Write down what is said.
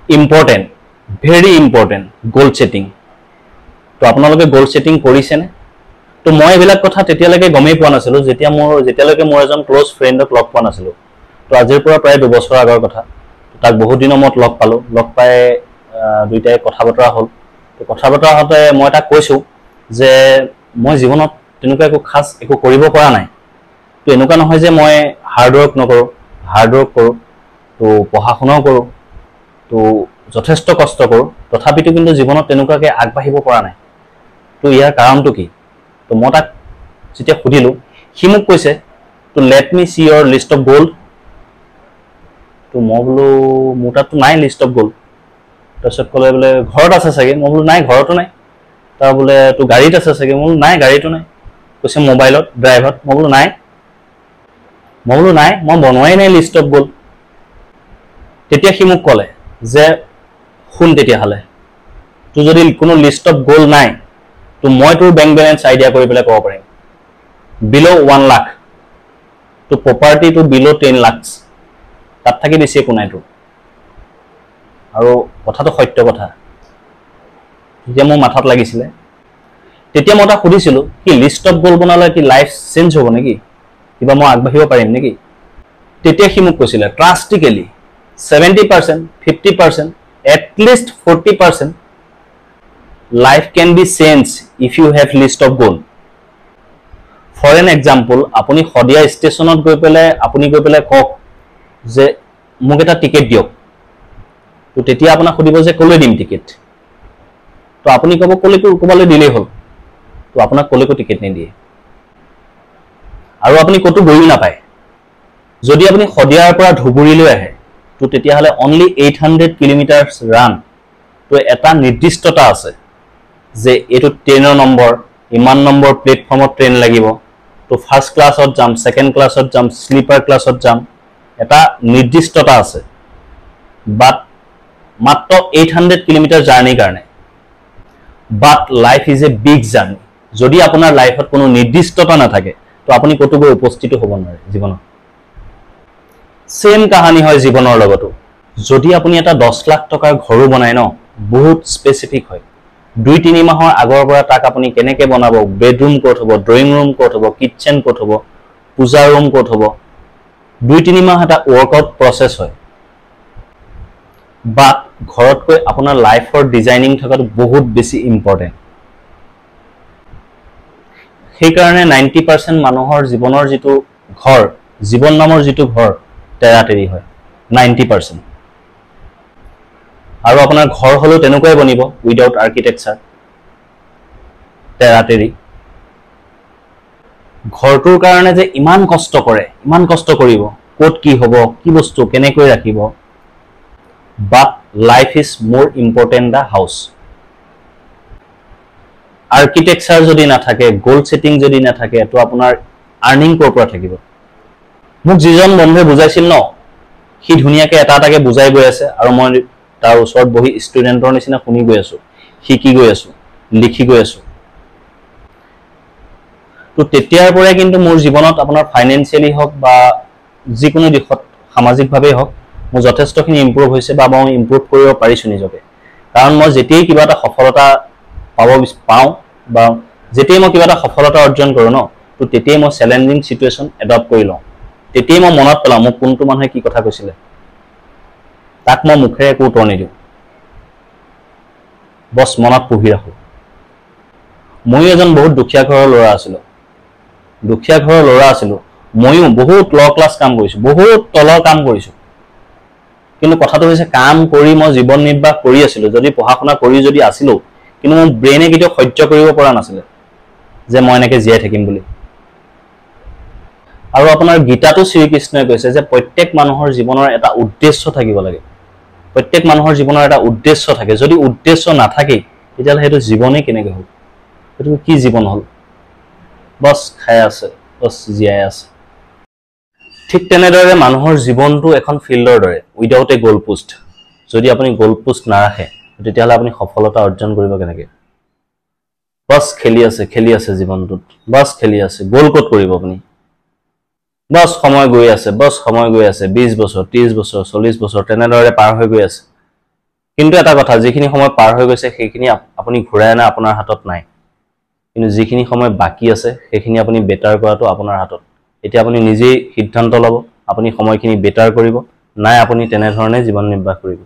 Important, very important গোল setting. তো আপোনালোকে গোল setting কৰিছেনে? তো মই এইবিলাক কথা তেতিয়ালৈকে গমেই পোৱা নাছিলোঁ যেতিয়ালৈকে মোৰ এজন ক্ল'জ ফ্ৰেণ্ডক লগ পোৱা নাছিলোঁ। তো আজিৰ পৰা প্ৰায় 2 বছৰ আগৰ কথা। তাক বহুত দিনৰ মূৰত লগ পালোঁ, লগ পাই দুইটাই কথা বতৰা হ'ল। তো কথা বতৰা হওঁতে মই তাক কৈছোঁ যে মই জীৱনত তেনেকুৱা একো কৰিব পৰা নাই। তো এনেকুৱা নহয় যে মই হাৰ্ডৱৰ্ক নকৰোঁ, হাৰ্ডৱৰ্ক কৰোঁ, তো পঢ়া শুনাও কৰোঁ, তো যথেষ্ট কষ্ট কৰোঁ, তথাপিতো কিন্তু জীৱনত তেনেকুৱাকৈ আগবাঢ়িব পৰা নাই। তো ইয়াৰ কাৰণটো কি? তো মই তাক যেতিয়া সুধিলোঁ, সি মোক কৈছে তো let me see your list of goal. তো মই বোলো মোৰ তাততো নাই লিষ্ট অফ গ'ল। তাৰপিছত ক'লে বোলে ঘৰত আছে চাগে। মই বোলো নাই, ঘৰতো নাই। তাৰ বোলে তো গাড়ীত আছে চাগে। মই বোলো নাই, গাড়ীতো নাই। কৈছে মোবাইলত, ড্ৰাইভত। মই বোলো নাই, মই বনোৱাই নাই লিষ্ট অফ গ'ল। তেতিয়া সি মোক ক'লে যে শুন, তেতিয়াহ'লে তোৰ যদি কোনো লিষ্ট অফ গ'ল নাই, তো মই তোৰ বেংক বেলেঞ্চ আইডিয়া কৰি পেলাই ক'ব পাৰিম। বিল' 1 লাখ, তোৰ প্ৰপাৰ্টিটো বিল' 10 লাখ, তাত থাকি বেছি একো নাই তোৰ। আৰু কথাটো সত্য কথা। তেতিয়া মোৰ মাথাত লাগিছিলে। তেতিয়া মই তাক সুধিছিলোঁ, কি লিষ্ট অফ গ'ল বনালে কি লাইফ চেঞ্জ হ'ব নেকি? কিবা মই আগবাঢ়িব পাৰিম নেকি? তেতিয়া সি মোক কৈছিলে drastically 70%, 50%, at least 40% life can be change if you have list of goal. For an example, আপুনি শদিয়া ষ্টেচনত গৈ পেলাই কওক যে মোক এটা টিকেট দিয়ক। তো তেতিয়া আপোনাক সুধিব যে ক'লৈ দিম টিকেট? তো আপুনি ক'ব ক'ৰবালৈ দিলেই হ'ল। তো আপোনাক ক'লৈকো টিকেট নিদিয়ে। আৰু আপুনি ক'তো গৈও নাপায়। যদি আপুনি শদিয়াৰ পৰা ধুবুৰীলৈ আহে, তো তেতিয়াহ'লে অনলি 800 কিলোমিটাৰ ৰান। তো এটা নিৰ্দিষ্টতা আছে যে এইটো ট্ৰেইনৰ নম্বৰ, ইমান নম্বৰ প্লেটফৰ্মত ট্ৰেইন লাগিব, তো ফাৰ্ষ্ট ক্লাছত যাম, ছেকেণ্ড ক্লাছত যাম, শ্লিপাৰ ক্লাছত যাম, এটা নিৰ্দিষ্টতা আছে। বাট মাত্ৰ 800 কিলোমিটাৰ জাৰ্ণিৰ কাৰণে। But life is a big journey. যদি আপোনাৰ লাইফত কোনো নিৰ্দিষ্টতা নাথাকে, তো আপুনি ক'তো গৈ উপস্থিত হ'ব নোৱাৰে জীৱনত। ছেম কাহানী হয় জীৱনৰ লগতো। যদি আপুনি এটা 10 লাখ টকাৰ ঘৰো বনায় ন, বহুত স্পেচিফিক হয়। 2-3 মাহৰ আগৰ পৰা তাক আপুনি কেনেকৈ বনাব, বেডৰুম ক'ত হ'ব, ড্ৰয়িং ৰুম ক'ত হ'ব, কিটচেন ক'ত হ'ব, পূজাৰ ৰুম ক'ত হ'ব, 2-3 মাহ এটা ৱৰ্কআউট প্ৰচেছ হয়। বাট ঘৰতকৈ আপোনাৰ লাইফৰ ডিজাইনিং থকাটো বহুত বেছি ইম্পৰ্টেণ্ট। সেইকাৰণে 90% মানুহৰ জীৱনৰ যিটো ঘৰ, জীৱন নামৰ যিটো ঘৰ, তেৰাতেৰি হয় 90%। আৰু আপোনাৰ ঘৰ হ'লেও তেনেকুৱাই বনিব, উইদাউট আৰ্কিটেকচাৰ, তেৰাতেৰি। ঘৰটোৰ কাৰণে যে ইমান কষ্ট কৰে, ইমান কষ্ট কৰিব, ক'ত কি হ'ব, কি বস্তু কেনেকৈ ৰাখিব। বাট লাইফ ইজ মোৰ ইম্পৰ্টেণ্ট দ্য হাউচ। আৰ্কিটেকচাৰ যদি নাথাকে, গ'ল ছেটিং যদি নাথাকে, তো আপোনাৰ আৰ্নিং ক'ৰ পৰা থাকিব? মোক যিজন বন্ধুৱে বুজাইছিল ন, সি ধুনীয়াকৈ এটা এটাকৈ বুজাই গৈ আছে, আৰু মই তাৰ ওচৰত বহি ষ্টুডেণ্টৰ নিচিনা শুনি গৈ আছোঁ, শিকি গৈ আছোঁ, লিখি গৈ আছোঁ। তো তেতিয়াৰ পৰাই কিন্তু মোৰ জীৱনত আপোনাৰ ফাইনেন্সিয়েলি হওক বা যিকোনো দিশত সামাজিকভাৱেই হওক, মোৰ যথেষ্টখিনি ইম্প্ৰুভ হৈছে বা মই ইম্প্ৰুভ কৰিব পাৰিছোঁ নিজকে। কাৰণ মই যেতিয়াই কিবা এটা সফলতা পাওঁ বা যেতিয়াই মই কিবা এটা সফলতা অৰ্জন কৰোঁ ন, তো তেতিয়াই মই চেলেঞ্জিং চিটুৱেশ্যন এডপ্ট কৰি লওঁ। তেতিয়াই মই মনত পেলাওঁ মোক কোনটো মানুহে কি কথা কৈছিলে, তাক মই মুখেৰে একো উত্তৰ নিদিওঁ, বছ মনত পুহি ৰাখোঁ। ময়ো এজন বহুত দুখীয়া ঘৰৰ ল'ৰা আছিলোঁ। ময়ো বহুত ল' ক্লাছ কাম কৰিছোঁ, বহুত তলৰ কাম কৰিছোঁ। কিন্তু কথাটো হৈছে, কাম কৰি মই জীৱন নিৰ্বাহ কৰি আছিলোঁ, যদি পঢ়া শুনা কৰি যদি আছিলোঁ, কিন্তু মোৰ ব্ৰেইনে কেতিয়াও সহ্য কৰিব পৰা নাছিলে যে মই এনেকৈ জীয়াই থাকিম বুলি। আৰু আপোনাৰ গীতাতো শ্ৰীকৃষ্ণই কৈছে যে প্ৰত্যেক মানুহৰ জীৱনৰ এটা উদ্দেশ্য থাকিব লাগে। প্ৰত্যেক মানুহৰ জীৱনৰ এটা উদ্দেশ্য থাকে। যদি উদ্দেশ্য নাথাকে, তেতিয়াহ'লে সেইটো জীৱনেই কেনেকৈ হ'ল? সেইটো কি জীৱন হ'ল? বছ খাই আছে, বছ জীয়াই আছে। ঠিক তেনেদৰে মানুহৰ জীৱনটো এখন ফিল্ডৰ দৰে, উইদাউট এ গ'ল পোষ্ট। যদি আপুনি গ'ল পোষ্ট নাৰাখে, তেতিয়াহ'লে আপুনি সফলতা অৰ্জন কৰিব কেনেকৈ? বছ খেলি আছে জীৱনটোত, বছ খেলি আছে। গ'ল ক'ত কৰিব আপুনি? বছ সময় গৈ আছে, 20 বছৰ, 30 বছৰ, 40 বছৰ, তেনেদৰে পাৰ হৈ গৈ আছে। কিন্তু এটা কথা, যিখিনি সময় পাৰ হৈ গৈছে সেইখিনি আপুনি ঘূৰাই আনা আপোনাৰ হাতত নাই, কিন্তু যিখিনি সময় বাকী আছে সেইখিনি আপুনি বেটাৰ কৰাটো আপোনাৰ হাতত। এতিয়া আপুনি নিজেই সিদ্ধান্ত ল'ব, আপুনি সময়খিনি বেটাৰ কৰিব নাই আপুনি তেনেধৰণে জীৱন নিৰ্বাহ কৰিব।